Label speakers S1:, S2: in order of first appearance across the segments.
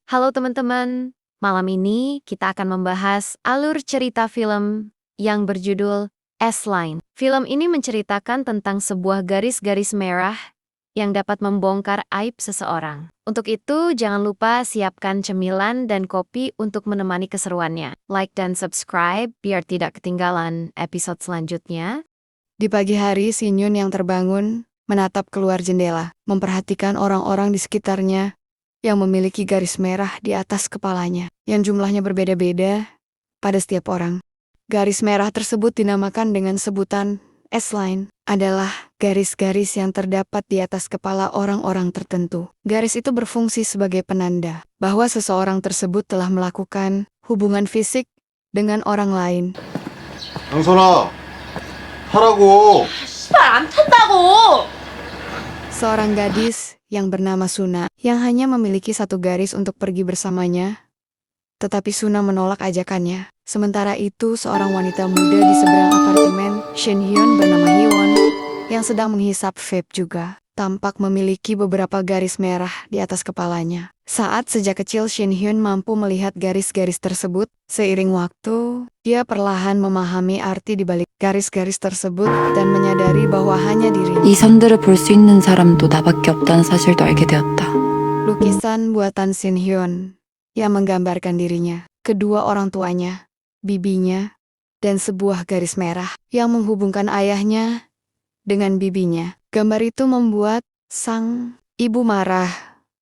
S1: Halo teman-teman, malam ini kita akan membahas alur cerita film yang berjudul S-Line. Film ini menceritakan tentang sebuah garis-garis merah yang dapat membongkar aib seseorang. Untuk itu, jangan lupa siapkan cemilan dan kopi untuk menemani keseruannya. Like dan subscribe biar tidak ketinggalan episode selanjutnya.
S2: Di pagi hari, si Nyun yang terbangun menatap keluar jendela, memperhatikan orang-orang di sekitarnya yang memiliki garis merah di atas kepalanya, yang jumlahnya berbeda-beda pada setiap orang. Garis merah tersebut dinamakan dengan sebutan S-line, adalah garis-garis yang terdapat di atas kepala orang-orang tertentu. Garis itu berfungsi sebagai penanda bahwa seseorang tersebut telah melakukan hubungan fisik dengan orang lain.
S3: 양선아, 타라고.
S4: 씨발 안 탄다고!
S2: Seorang gadis yang bernama Suna, yang hanya memiliki satu garis untuk pergi bersamanya, tetapi Suna menolak ajakannya. Sementara itu, seorang wanita muda di seberang apartemen Shin Hyun bernama Hiwon, yang sedang menghisap vape juga, tampak memiliki beberapa garis merah di atas kepalanya. Saat sejak kecil Shin Hyun mampu melihat garis-garis tersebut, seiring waktu, dia perlahan memahami arti di balik garis-garis tersebut dan menyadari bahwa hanya dirinya.
S5: 이 선들을 볼 수 있는 사람도 나밖에 없다는 사실도 알게 되었다.
S2: Lukisan buatan Shin Hyun yang menggambarkan dirinya, kedua orang tuanya, bibinya, dan sebuah garis merah yang menghubungkan ayahnya dengan bibinya. Gambar itu membuat sang ibu marah,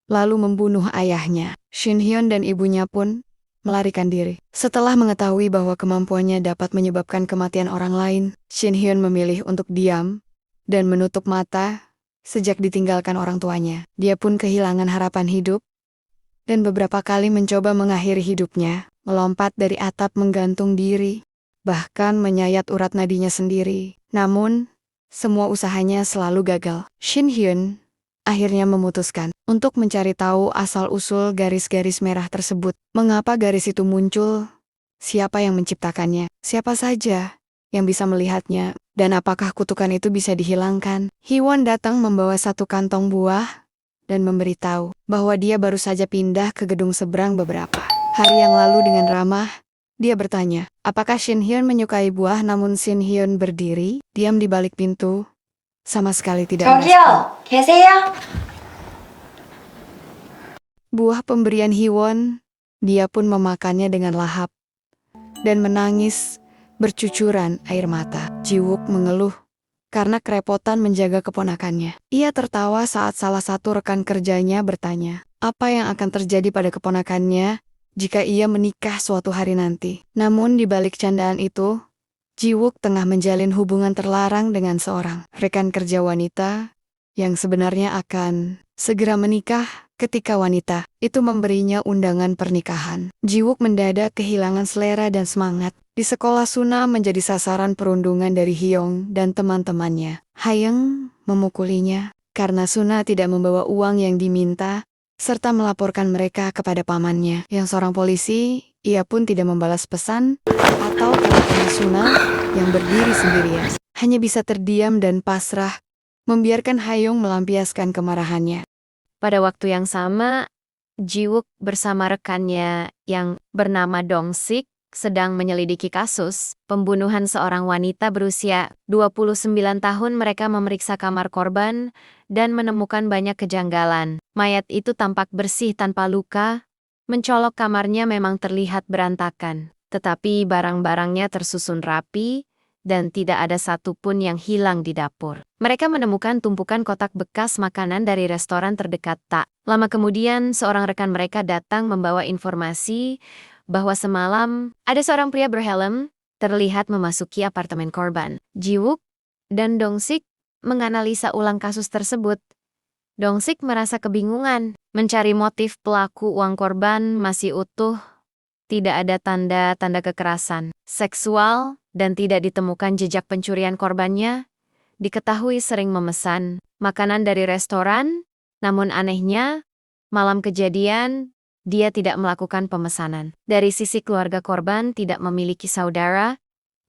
S2: lalu membunuh ayahnya. Shin Hyun dan ibunya pun melarikan diri. Setelah mengetahui bahwa kemampuannya dapat menyebabkan kematian orang lain, Shin Hyun memilih untuk diam dan menutup mata sejak ditinggalkan orang tuanya. Dia pun kehilangan harapan hidup dan beberapa kali mencoba mengakhiri hidupnya, melompat dari atap menggantung diri, bahkan menyayat urat nadinya sendiri. Namun, semua usahanya selalu gagal. Shin Hyun akhirnya memutuskan untuk mencari tahu asal-usul garis-garis merah tersebut. Mengapa garis itu muncul? Siapa yang menciptakannya? Siapa saja yang bisa melihatnya? Dan apakah kutukan itu bisa dihilangkan? Hiwon datang membawa satu kantong buah dan memberitahu bahwa dia baru saja pindah ke gedung seberang beberapa hari yang lalu. Dengan ramah, dia bertanya, apakah Shin Hyun menyukai buah? Namun Shin Hyun berdiri, diam di balik pintu, sama sekali tidak merespon.
S4: 저기요, 계세요?
S2: Buah pemberian Hiwon, dia pun memakannya dengan lahap dan menangis bercucuran air mata. Jiwook mengeluh karena kerepotan menjaga keponakannya. Ia tertawa saat salah satu rekan kerjanya bertanya, apa yang akan terjadi pada keponakannya jika ia menikah suatu hari nanti. Namun di balik candaan itu, Jiwook tengah menjalin hubungan terlarang dengan seorang rekan kerja wanita yang sebenarnya akan segera menikah ketika wanita itu memberinya undangan pernikahan. Jiwook mendadak kehilangan selera dan semangat. Di sekolah, Suna menjadi sasaran perundungan dari Hyung dan teman-temannya. Hyung memukulinya karena Suna tidak membawa uang yang diminta, serta melaporkan mereka kepada pamannya yang seorang polisi. Ia pun tidak membalas pesan atau telepon Suna yang berdiri sendirian. Hanya bisa terdiam dan pasrah, membiarkan Hyung melampiaskan kemarahannya.
S1: Pada waktu yang sama, Jiwook bersama rekannya yang bernama Dong-sik sedang menyelidiki kasus pembunuhan seorang wanita berusia 29 tahun. Mereka memeriksa kamar korban dan menemukan banyak kejanggalan. Mayat itu tampak bersih tanpa luka, mencolok kamarnya memang terlihat berantakan, tetapi barang-barangnya tersusun rapi dan tidak ada satupun yang hilang di dapur. Mereka menemukan tumpukan kotak bekas makanan dari restoran terdekat. Tak lama kemudian, seorang rekan mereka datang membawa informasi bahwa semalam ada seorang pria berhelm terlihat memasuki apartemen korban. Jiwook dan Dong-sik menganalisa ulang kasus tersebut. Dong-sik merasa kebingungan, mencari motif pelaku. Uang korban masih utuh, tidak ada tanda-tanda kekerasan seksual, dan tidak ditemukan jejak pencurian. Korbannya diketahui sering memesan makanan dari restoran, namun anehnya, malam kejadian, dia tidak melakukan pemesanan. Dari sisi keluarga, korban tidak memiliki saudara,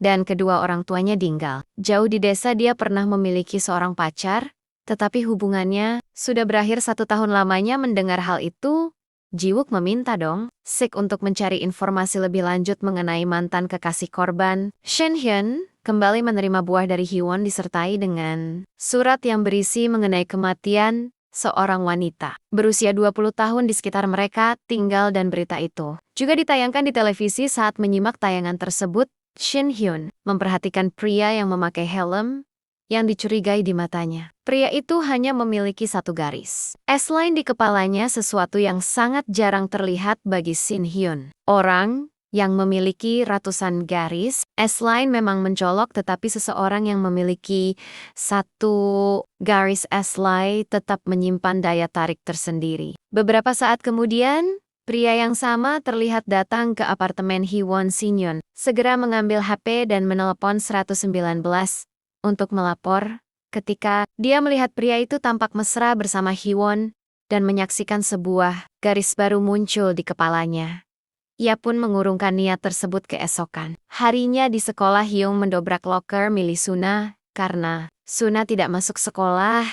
S1: dan kedua orang tuanya tinggal jauh di desa. Dia pernah memiliki seorang pacar, tetapi hubungannya sudah berakhir 1 tahun lamanya. Mendengar hal itu, Jiwook meminta Dong Sik untuk mencari informasi lebih lanjut mengenai mantan kekasih korban. Shin Hyun kembali menerima buah dari Hyewon disertai dengan surat yang berisi mengenai kematian seorang wanita berusia 20 tahun di sekitar mereka tinggal, dan berita itu juga ditayangkan di televisi. Saat menyimak tayangan tersebut, Shin Hyun memperhatikan pria yang memakai helm yang dicurigai di matanya. Pria itu hanya memiliki satu garis S-line di kepalanya, sesuatu yang sangat jarang terlihat bagi Shin Hyun. Orang yang memiliki ratusan garis S-line memang mencolok, tetapi seseorang yang memiliki satu garis S-line tetap menyimpan daya tarik tersendiri. Beberapa saat kemudian, pria yang sama terlihat datang ke apartemen Hyewon Sinyeon, segera mengambil HP dan menelepon 119 untuk melapor. Ketika dia melihat pria itu tampak mesra bersama Hyewon dan menyaksikan sebuah garis baru muncul di kepalanya, ia pun mengurungkan niat tersebut keesokan harinya di sekolah. Hyung mendobrak loker milik Suna. Karena Suna tidak masuk sekolah,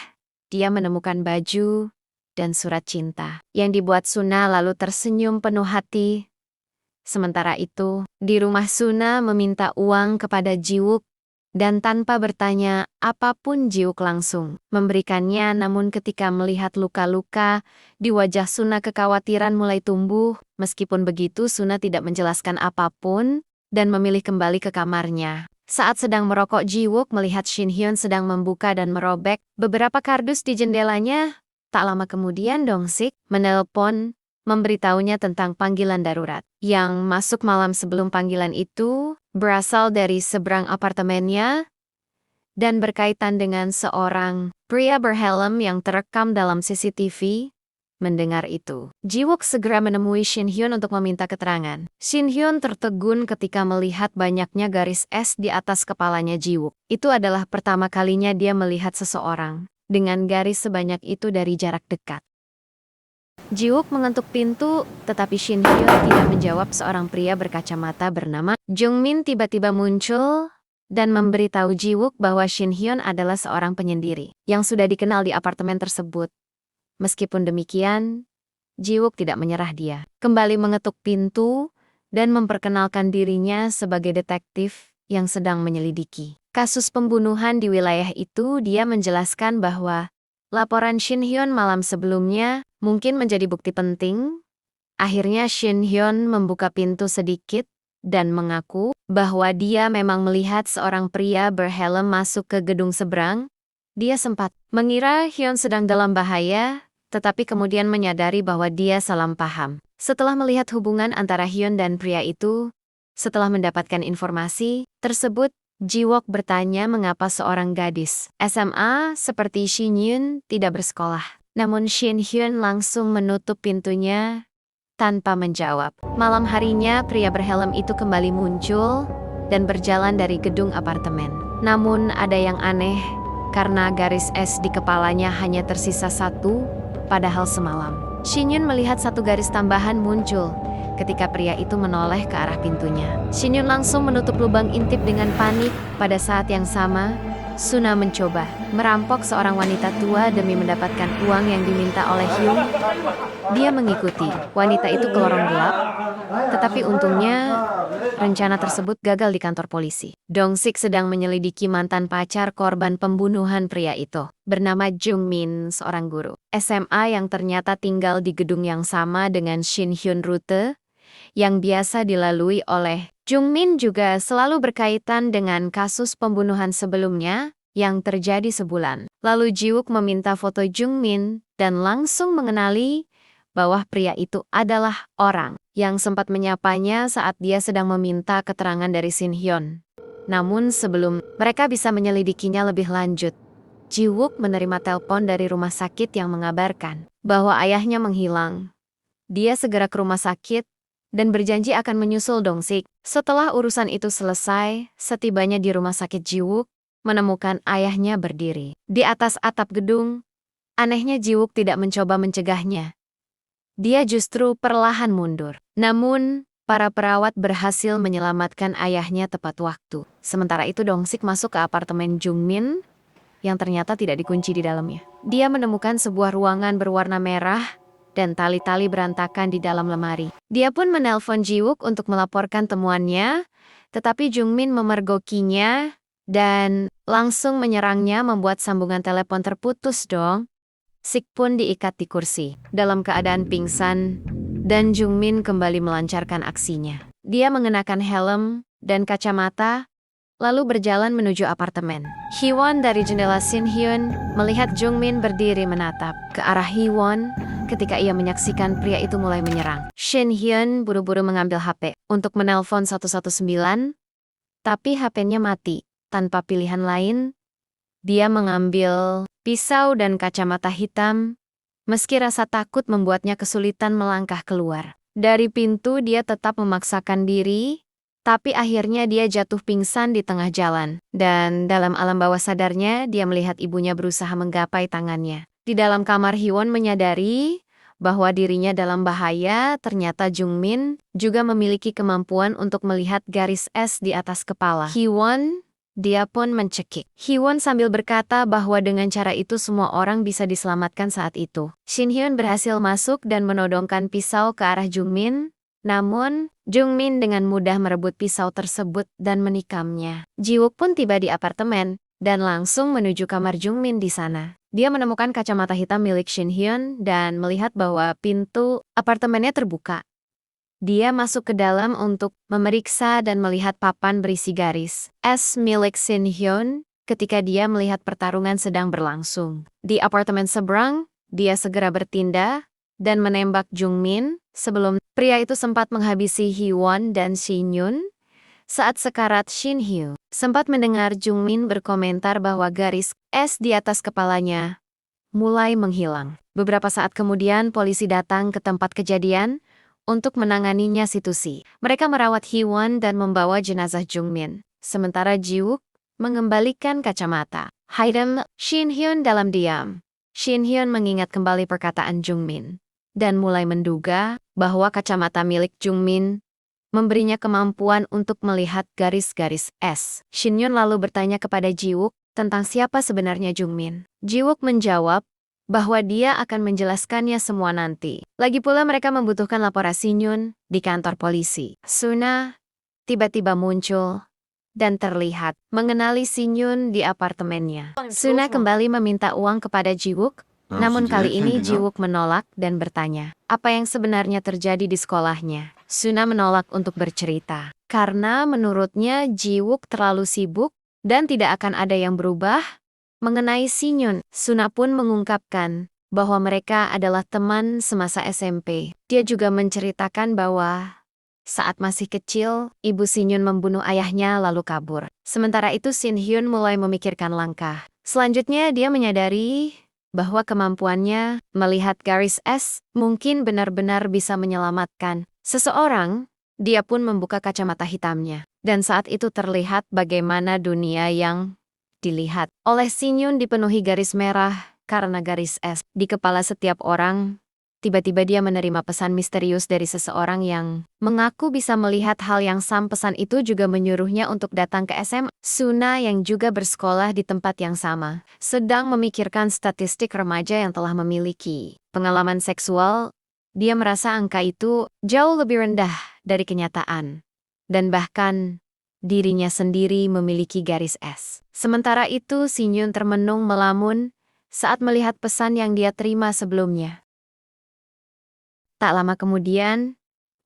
S1: dia menemukan baju dan surat cinta yang dibuat Suna, lalu tersenyum penuh hati. Sementara itu, di rumah Suna meminta uang kepada Jiwook, dan tanpa bertanya apapun Jiwook langsung memberikannya. Namun ketika melihat luka-luka di wajah Suna, kekhawatiran mulai tumbuh. Meskipun begitu, Suna tidak menjelaskan apapun dan memilih kembali ke kamarnya. Saat sedang merokok, Jiwook melihat Shin Hyun sedang membuka dan merobek beberapa kardus di jendelanya. Tak lama kemudian Dong Sik menelpon memberitahunya tentang panggilan darurat yang masuk malam sebelum. Panggilan itu berasal dari seberang apartemennya dan berkaitan dengan seorang pria berhelm yang terekam dalam CCTV. Mendengar itu, Jiwook segera menemui Shin Hyun untuk meminta keterangan. Shin Hyun tertegun ketika melihat banyaknya garis S di atas kepalanya Jiwook. Itu adalah pertama kalinya dia melihat seseorang dengan garis sebanyak itu dari jarak dekat. Jiwook mengetuk pintu, tetapi Shin Hyun tidak menjawab. Seorang pria berkacamata bernama Jungmin tiba-tiba muncul dan memberitahu Jiwook bahwa Shin Hyun adalah seorang penyendiri yang sudah dikenal di apartemen tersebut. Meskipun demikian, Jiwook tidak menyerah. Dia kembali mengetuk pintu dan memperkenalkan dirinya sebagai detektif yang sedang menyelidiki kasus pembunuhan di wilayah itu. Dia menjelaskan bahwa laporan Shin Hyun malam sebelumnya mungkin menjadi bukti penting. Akhirnya Shin Hyun membuka pintu sedikit dan mengaku bahwa dia memang melihat seorang pria berhelm masuk ke gedung seberang. Dia sempat mengira Hyun sedang dalam bahaya, tetapi kemudian menyadari bahwa dia salah paham. Setelah melihat hubungan antara Hyun dan pria itu, setelah mendapatkan informasi tersebut, Jiwook bertanya mengapa seorang gadis SMA seperti Shin Hyun tidak bersekolah. Namun Shin Hyun langsung menutup pintunya tanpa menjawab. Malam harinya, pria berhelm itu kembali muncul dan berjalan dari gedung apartemen. Namun ada yang aneh, karena garis S di kepalanya hanya tersisa satu, padahal semalam Shin Hyun melihat satu garis tambahan muncul ketika pria itu menoleh ke arah pintunya. Shin Hyun langsung menutup lubang intip dengan panik. Pada saat yang sama, Suna mencoba merampok seorang wanita tua demi mendapatkan uang yang diminta oleh Hyun. Dia mengikuti wanita itu ke lorong gelap, tetapi untungnya rencana tersebut gagal di kantor polisi. Dong Sik sedang menyelidiki mantan pacar korban pembunuhan pria itu, bernama Jungmin, seorang guru SMA yang ternyata tinggal di gedung yang sama dengan Shin Hyun. Rute yang biasa dilalui oleh Jungmin juga selalu berkaitan dengan kasus pembunuhan sebelumnya yang terjadi sebulan lalu. Jiwook meminta foto Jungmin dan langsung mengenali bahwa pria itu adalah orang yang sempat menyapanya saat dia sedang meminta keterangan dari Shin Hyun. Namun sebelum mereka bisa menyelidikinya lebih lanjut, Jiwook menerima telepon dari rumah sakit yang mengabarkan bahwa ayahnya menghilang. Dia segera ke rumah sakit dan berjanji akan menyusul Dong Sik. Setelah urusan itu selesai, setibanya di rumah sakit, Jiwook menemukan ayahnya berdiri di atas atap gedung. Anehnya Jiwook tidak mencoba mencegahnya. Dia justru perlahan mundur. Namun, para perawat berhasil menyelamatkan ayahnya tepat waktu. Sementara itu Dong Sik masuk ke apartemen Jungmin yang ternyata tidak dikunci di dalamnya. Dia menemukan sebuah ruangan berwarna merah dan tali-tali berantakan di dalam lemari. Dia pun menelpon Jiwook untuk melaporkan temuannya, tetapi Jungmin memergokinya dan langsung menyerangnya membuat sambungan telepon terputus dong. Sik pun diikat di kursi, dalam keadaan pingsan, dan Jungmin kembali melancarkan aksinya. Dia mengenakan helm dan kacamata, lalu berjalan menuju apartemen. Hee-won dari jendela Shin Hyun melihat Jungmin berdiri menatap ke arah Hee-won ketika ia menyaksikan pria itu mulai menyerang. Shin Hyun buru-buru mengambil HP untuk menelpon 119, tapi HP-nya mati. Tanpa pilihan lain, dia mengambil pisau dan kacamata hitam, meski rasa takut membuatnya kesulitan melangkah keluar. Dari pintu dia tetap memaksakan diri, tapi akhirnya dia jatuh pingsan di tengah jalan. Dan dalam alam bawah sadarnya, dia melihat ibunya berusaha menggapai tangannya. Di dalam kamar, Hee-won menyadari bahwa dirinya dalam bahaya. Ternyata Jungmin juga memiliki kemampuan untuk melihat garis es di atas kepala Hee-won. Dia pun mencekik. Hee-won sambil berkata bahwa dengan cara itu semua orang bisa diselamatkan saat itu. Shin Hyun berhasil masuk dan menodongkan pisau ke arah Jungmin. Namun, Jungmin dengan mudah merebut pisau tersebut dan menikamnya. Jiwook pun tiba di apartemen dan langsung menuju kamar Jungmin di sana. Dia menemukan kacamata hitam milik Shin Hyun dan melihat bahwa pintu apartemennya terbuka. Dia masuk ke dalam untuk memeriksa dan melihat papan berisi garis es milik Shin Hyun ketika dia melihat pertarungan sedang berlangsung. Di apartemen seberang, dia segera bertindak dan menembak Jungmin sebelum pria itu sempat menghabisi Hee-won dan Shin Hyun. Saat sekarat, Shin Hyun sempat mendengar Jungmin berkomentar bahwa garis es di atas kepalanya mulai menghilang. Beberapa saat kemudian, polisi datang ke tempat kejadian untuk menanganinya situasi. Mereka merawat Hee-won dan membawa jenazah Jungmin. Sementara Jiwook mengembalikan kacamata. Haidam, Shin Hyun dalam diam. Shin Hyun mengingat kembali perkataan Jungmin dan mulai menduga bahwa kacamata milik Jungmin memberinya kemampuan untuk melihat garis-garis es. Shin Hyun lalu bertanya kepada Jiwook tentang siapa sebenarnya Jungmin. Jiwook menjawab bahwa dia akan menjelaskannya semua nanti. Lagi pula mereka membutuhkan laporan Shin Hyun di kantor polisi. Suna tiba-tiba muncul dan terlihat mengenali Shin Hyun di apartemennya. Suna kembali meminta uang kepada Jiwook, namun kali ini Jiwook menolak dan bertanya apa yang sebenarnya terjadi di sekolahnya. Suna menolak untuk bercerita, karena menurutnya Jiwook terlalu sibuk dan tidak akan ada yang berubah. Mengenai Shin Hyun, Suna pun mengungkapkan bahwa mereka adalah teman semasa SMP. Dia juga menceritakan bahwa saat masih kecil, ibu Shin Hyun membunuh ayahnya lalu kabur. Sementara itu Shin Hyun mulai memikirkan langkah. Selanjutnya dia menyadari bahwa kemampuannya melihat garis es mungkin benar-benar bisa menyelamatkan seseorang. Dia pun membuka kacamata hitamnya. Dan saat itu terlihat bagaimana dunia yang dilihat oleh Shin Hyun dipenuhi garis merah karena garis es di kepala setiap orang. Tiba-tiba dia menerima pesan misterius dari seseorang yang mengaku bisa melihat hal yang sama. Pesan itu juga menyuruhnya untuk datang ke SMA. Suna yang juga bersekolah di tempat yang sama sedang memikirkan statistik remaja yang telah memiliki pengalaman seksual. Dia merasa angka itu jauh lebih rendah dari kenyataan. Dan bahkan dirinya sendiri memiliki garis es. Sementara itu, Shin Hyun termenung melamun saat melihat pesan yang dia terima sebelumnya. Tak lama kemudian,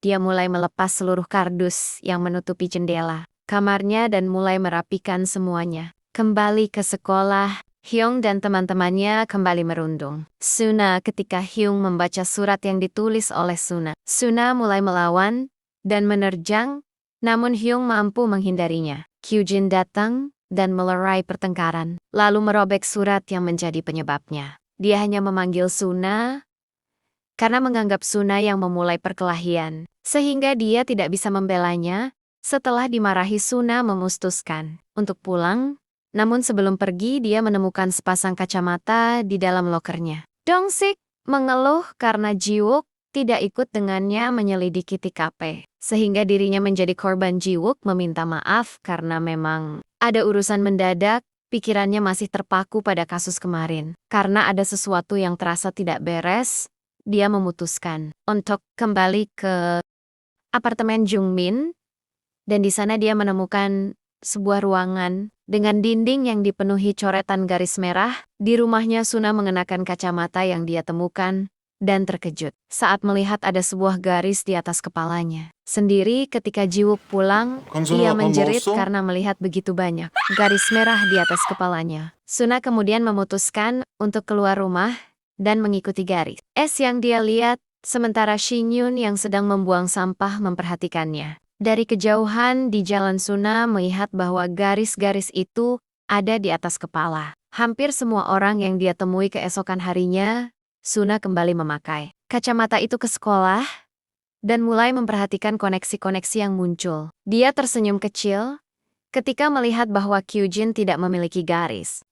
S1: dia mulai melepas seluruh kardus yang menutupi jendela kamarnya dan mulai merapikan semuanya. Kembali ke sekolah, Hyung dan teman-temannya kembali merundung. Suna ketika Hyung membaca surat yang ditulis oleh Suna. Suna mulai melawan dan menerjang, namun Hyung mampu menghindarinya. Kyujin datang dan melerai pertengkaran, lalu merobek surat yang menjadi penyebabnya. Dia hanya memanggil Suna karena menganggap Suna yang memulai perkelahian, sehingga dia tidak bisa membelanya. Setelah dimarahi, Suna memutuskan untuk pulang, namun sebelum pergi dia menemukan sepasang kacamata di dalam lokernya. Dong-sik mengeluh karena Jiwook tidak ikut dengannya menyelidiki TKP, sehingga dirinya menjadi korban. Jiwook meminta maaf karena memang ada urusan mendadak. Pikirannya masih terpaku pada kasus kemarin. Karena ada sesuatu yang terasa tidak beres, dia memutuskan untuk kembali ke apartemen Jungmin, dan di sana dia menemukan sebuah ruangan dengan dinding yang dipenuhi coretan garis merah. Di rumahnya Suna mengenakan kacamata yang dia temukan dan terkejut saat melihat ada sebuah garis di atas kepalanya. Sendiri ketika Jiwook pulang,
S3: 강선아,
S1: ia
S3: 밥
S1: menjerit
S3: 먹었어?
S1: karena melihat begitu banyak garis merah di atas kepalanya. Suna kemudian memutuskan untuk keluar rumah dan mengikuti garis yang dia lihat, sementara Shin Yun yang sedang membuang sampah memperhatikannya. Dari kejauhan di jalan Suna melihat bahwa garis-garis itu ada di atas kepala. Hampir semua orang yang dia temui keesokan harinya, Suna kembali memakai kacamata itu ke sekolah dan mulai memperhatikan koneksi-koneksi yang muncul. Dia tersenyum kecil ketika melihat bahwa Kyujin tidak memiliki garis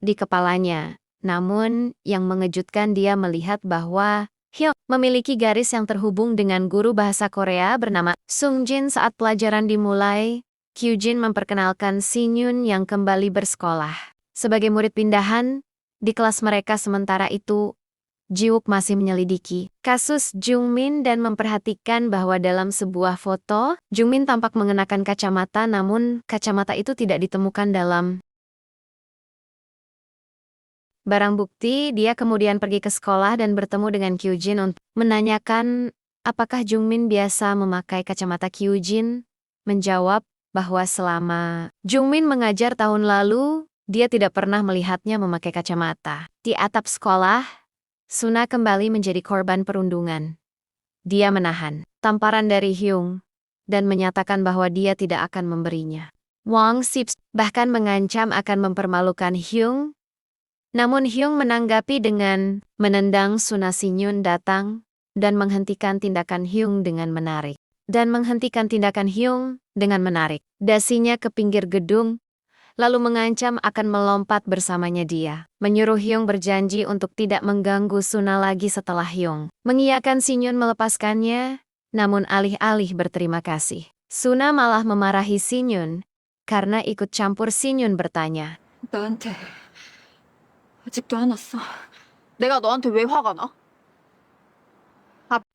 S1: di kepalanya. Namun, yang mengejutkan dia melihat bahwa Hyuk memiliki garis yang terhubung dengan guru bahasa Korea bernama Sungjin. Saat pelajaran dimulai, Kyujin memperkenalkan Shin Yun yang kembali bersekolah sebagai murid pindahan di kelas mereka. Sementara itu, Jiwook masih menyelidiki kasus Jungmin dan memperhatikan bahwa dalam sebuah foto, Jungmin tampak mengenakan kacamata, namun kacamata itu tidak ditemukan dalam barang bukti. Dia kemudian pergi ke sekolah dan bertemu dengan Kyujin untuk menanyakan apakah Jungmin biasa memakai kacamata. Kyujin menjawab bahwa selama Jungmin mengajar tahun lalu, dia tidak pernah melihatnya memakai kacamata. Di atap sekolah, Suna kembali menjadi korban perundungan. Dia menahan tamparan dari Hyung dan menyatakan bahwa dia tidak akan memberinya. Wang Sips bahkan mengancam akan mempermalukan Hyung. Namun Hyung menanggapi dengan menendang Suna. Shin Yun datang dan menghentikan tindakan Hyung dengan menarik. Dasinya ke pinggir gedung, lalu mengancam akan melompat bersamanya. Dia menyuruh Hyung berjanji untuk tidak mengganggu Suna lagi. Setelah Hyung mengiyakan, Shin Yun melepaskannya, namun alih-alih berterima kasih, Suna malah memarahi Shin Yun karena ikut campur. Shin Yun bertanya,
S5: 나한테 아직도 안 왔어. 내가 너한테 왜 화가 나?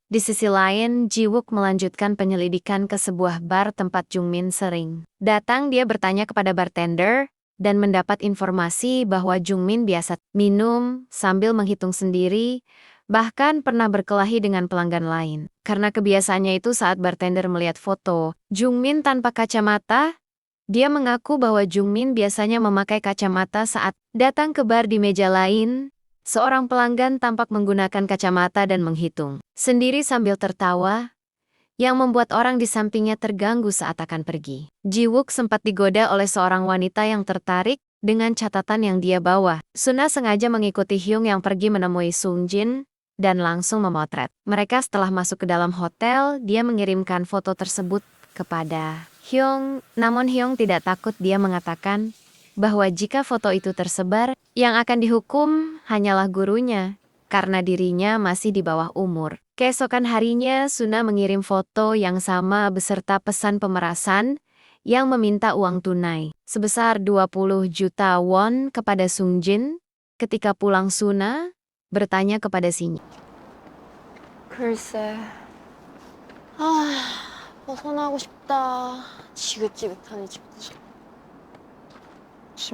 S1: Di sisi lain, Jiwook melanjutkan penyelidikan ke sebuah bar tempat Jungmin sering datang. Dia bertanya kepada bartender dan mendapat informasi bahwa Jungmin biasa minum sambil menghitung sendiri, bahkan pernah berkelahi dengan pelanggan lain. Karena kebiasaannya itu, saat bartender melihat foto Jungmin tanpa kacamata, dia mengaku bahwa Jungmin biasanya memakai kacamata saat datang ke bar. Di meja lain, seorang pelanggan tampak menggunakan kacamata dan menghitung sendiri sambil tertawa, yang membuat orang di sampingnya terganggu saat akan pergi. Jiwook sempat digoda oleh seorang wanita yang tertarik dengan catatan yang dia bawa. Suna sengaja mengikuti Hyung yang pergi menemui Sungjin dan langsung memotret mereka. Setelah masuk ke dalam hotel, dia mengirimkan foto tersebut kepada Hyung. Namun Hyung tidak takut. Dia mengatakan bahwa jika foto itu tersebar, yang akan dihukum hanyalah gurunya, karena dirinya masih di bawah umur. Keesokan harinya, Suna mengirim foto yang sama beserta pesan pemerasan yang meminta uang tunai sebesar 20 juta won kepada Sungjin. Ketika pulang, Suna bertanya kepada Shin.
S4: 글쎄. 벗어나고 싶다. 지긋지긋하니 집도 집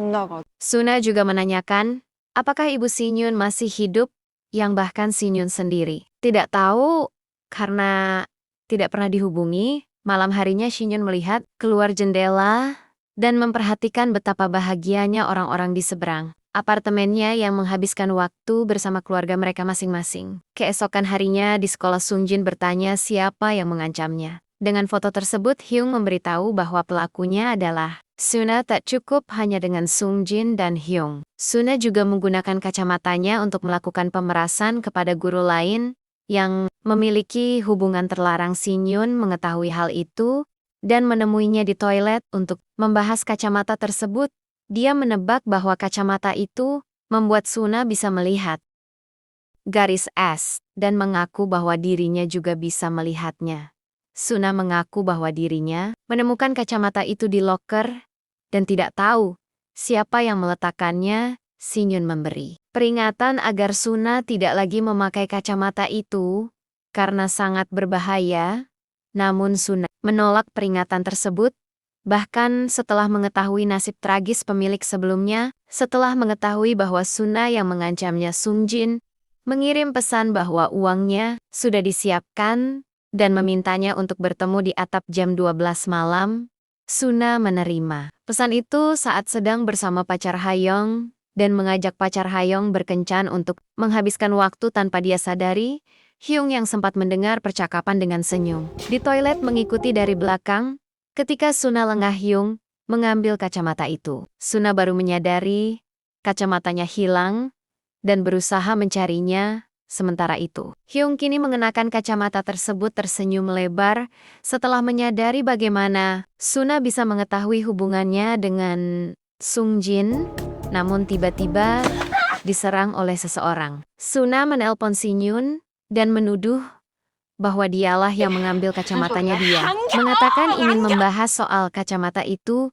S4: 나가.
S1: Suna juga menanyakan apakah ibu Shin Yun masih hidup, yang bahkan Shin Yun sendiri tidak tahu karena tidak pernah dihubungi. Malam harinya Shin Yun melihat keluar jendela dan memperhatikan betapa bahagianya orang-orang di seberang apartemennya yang menghabiskan waktu bersama keluarga mereka masing-masing. Keesokan harinya di sekolah, Sungjin bertanya siapa yang mengancamnya. Dengan foto tersebut, Hyung memberitahu bahwa pelakunya adalah Suna. Tak cukup hanya dengan Sungjin dan Hyung, Suna juga menggunakan kacamatanya untuk melakukan pemerasan kepada guru lain yang memiliki hubungan terlarang. Shin Yun mengetahui hal itu dan menemuinya di toilet untuk membahas kacamata tersebut. Dia menebak bahwa kacamata itu membuat Suna bisa melihat garis S dan mengaku bahwa dirinya juga bisa melihatnya. Suna mengaku bahwa dirinya menemukan kacamata itu di loker dan tidak tahu siapa yang meletakkannya. Shin Yun memberi peringatan agar Suna tidak lagi memakai kacamata itu karena sangat berbahaya. Namun Suna menolak peringatan tersebut. Bahkan setelah mengetahui nasib tragis pemilik sebelumnya, setelah mengetahui bahwa Suna yang mengancamnya Sung Jin, mengirim pesan bahwa uangnya sudah disiapkan dan memintanya untuk bertemu di atap jam 12 malam, Suna menerima pesan itu saat sedang bersama pacar Hayong dan mengajak pacar Hayong berkencan untuk menghabiskan waktu tanpa dia sadari. Hyung yang sempat mendengar percakapan dengan senyum di toilet mengikuti dari belakang. Ketika Suna lengah, Hyung mengambil kacamata itu. Suna baru menyadari kacamatanya hilang dan berusaha mencarinya. Sementara itu, Hyung kini mengenakan kacamata tersebut tersenyum lebar setelah menyadari bagaimana Suna bisa mengetahui hubungannya dengan Sung Jin. Namun tiba-tiba diserang oleh seseorang. Suna menelpon Si Nyun dan menuduh bahwa dialah yang mengambil kacamatanya dia. Mengatakan ingin membahas soal kacamata itu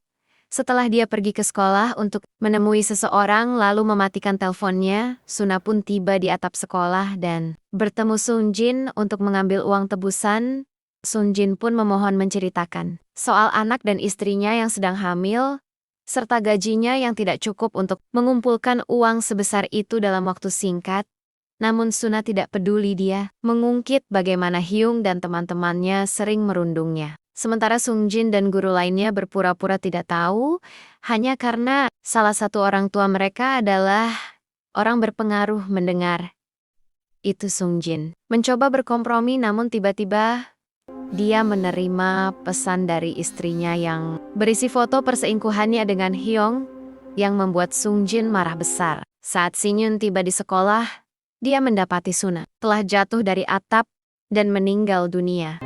S1: setelah dia pergi ke sekolah untuk menemui seseorang lalu mematikan teleponnya. Suna pun tiba di atap sekolah dan bertemu Sung Jin untuk mengambil uang tebusan. Sung Jin pun memohon menceritakan soal anak dan istrinya yang sedang hamil, serta gajinya yang tidak cukup untuk mengumpulkan uang sebesar itu dalam waktu singkat. Namun Suna tidak peduli, dia mengungkit bagaimana Hyung dan teman-temannya sering merundungnya. Sementara Sung Jin dan guru lainnya berpura-pura tidak tahu, hanya karena salah satu orang tua mereka adalah orang berpengaruh. Mendengar itu Sung Jin mencoba berkompromi, namun tiba-tiba dia menerima pesan dari istrinya yang berisi foto perselingkuhannya dengan Hyung yang membuat Sung Jin marah besar. Saat Si Nyun tiba di sekolah, dia mendapati Suna telah jatuh dari atap dan meninggal dunia.